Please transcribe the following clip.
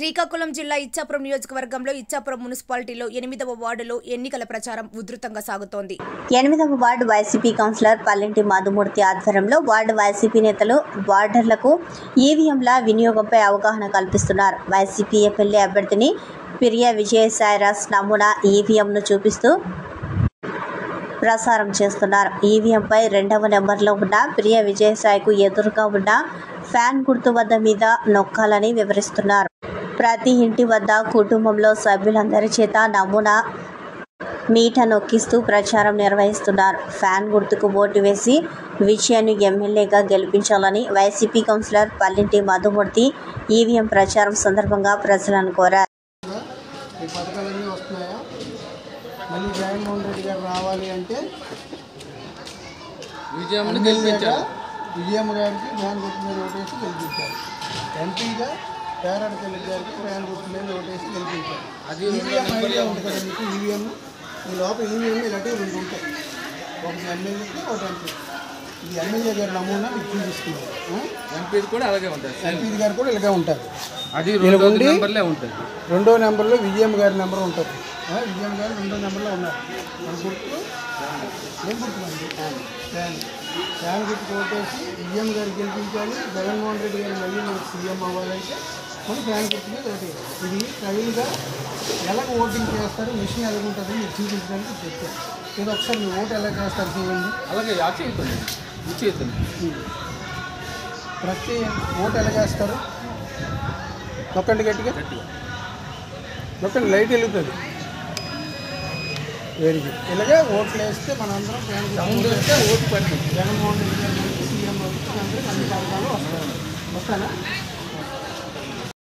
శ్రీకాకుళం జిల్లా ఇచ్చాపురం నియోజకవర్గంలో ఇచ్చాపురం మున్సిపాలిటీలో 8వ వార్డులో ఎన్నికల ప్రచారం ఉధృతంగా సాగుతోంది. 8వ వార్డు వైసీపీ కౌన్సిలర్ పల్లెంటి మధుమూర్తి ఆధ్వర్యంలో వార్డు వైసీపీ నేతలు వార్డర్లకు ఈవీఎంల వినియోగంపై అవగాహన కల్పిస్తున్నారు. వైసీపీ ఎమ్మెల్యే అభ్యర్థిని పిరియా విజయసాయిరాజ్ నమూనా ఈవీఎంను చూపిస్తూ ప్రసారం చేస్తున్నారు. ఈవీఎంపై 2వ నెంబర్లో ఉన్న ప్రియ విజయసాయికు ఎదురుగా ఉన్న ఫ్యాన్ గుర్తు వద్ద మీద నొక్కాలని వివరిస్తున్నారు. ప్రతి ఇంటి వద్ద కుటుంబంలో సభ్యులందరి చేత నమూనా మీట నొక్కిస్తూ ప్రచారం నిర్వహిస్తున్నారు. ఫ్యాన్ గుర్తుకు ఓటు వేసి విజయాన్ని ఎమ్మెల్యేగా గెలిపించాలని వైసీపీ కౌన్సిలర్ పల్లెంటి మధుమూర్తి ఈవీఎం ప్రచారం సందర్భంగా ప్రజలను కోరారు. మళ్ళీ జగన్మోహన్ రెడ్డి గారు రావాలి అంటే విజయమ్మ గారికి ఫ్యాన్ గుర్తు మీద ఓటేసి గెలిపించారు. ఎంపీగా పేరాడపల్లి గారికి ఫ్యాన్ గుర్తు మీద ఓటేసి గెలిపించారు. అది ఈవీఎం ఐడియా ఉంటుంది కదా మీకు. ఈవీఎం ఈ లోపల ఈవీఎం ఇలాంటివి 2 ఉంటాయి. ఒకటి ఎమ్మెల్యేకి ఒకటి ఎంపీ. ఇది ఎమ్మెల్యే గారి నమూనా మీకు చూపిస్తున్నారు. ఎంపీ కూడా అలాగే ఉంటుంది. ఎంపీ గారు కూడా ఇలాగే ఉంటారు. అది 2వ నెంబర్లే ఉంటుంది. 2వ నెంబర్లో విజయమ్మ గారి నెంబర్ ఉంటుంది. విజయమ్మ గారు 2వ నెంబర్లో ఉన్నారు. మన గుర్తు ఏం గుర్తుమండి? ఫ్యాన్ గుర్తు ఓటేసి విజయమ్మ గారు గెలిపించాలి. జగన్మోహన్ రెడ్డి గారు మళ్ళీ మనకు సీఎం అవ్వాలంటే మనం ఫ్యాన్ గుర్తు మీద ఓటేయాలి. ఇది ట్రైల్గా ఎలాగ ఓటింగ్ చేస్తారు, మిషన్ ఎలా ఉంటుంది మీరు చూపించడానికి చెప్పారు. ఇది ఒకసారి మీ ఓటు ఎలా చేస్తారు చూడండి. అలాగే ప్రతి ఓటు ఎలా చేస్తారు? నొక్కండి గట్టిగా, నొక్కండి, లైట్ వెలుగుతుంది. Very good. ఇలాగే ఓట్లు వేస్తే మనందరం సౌండ్ వస్తే ఓటు పడుతుంది. జగన్మోహన్ రెడ్డి గారు సీఎం అవుతుంది. అందరికీ అన్ని పథకాలు వస్తాయి. వస్తానా?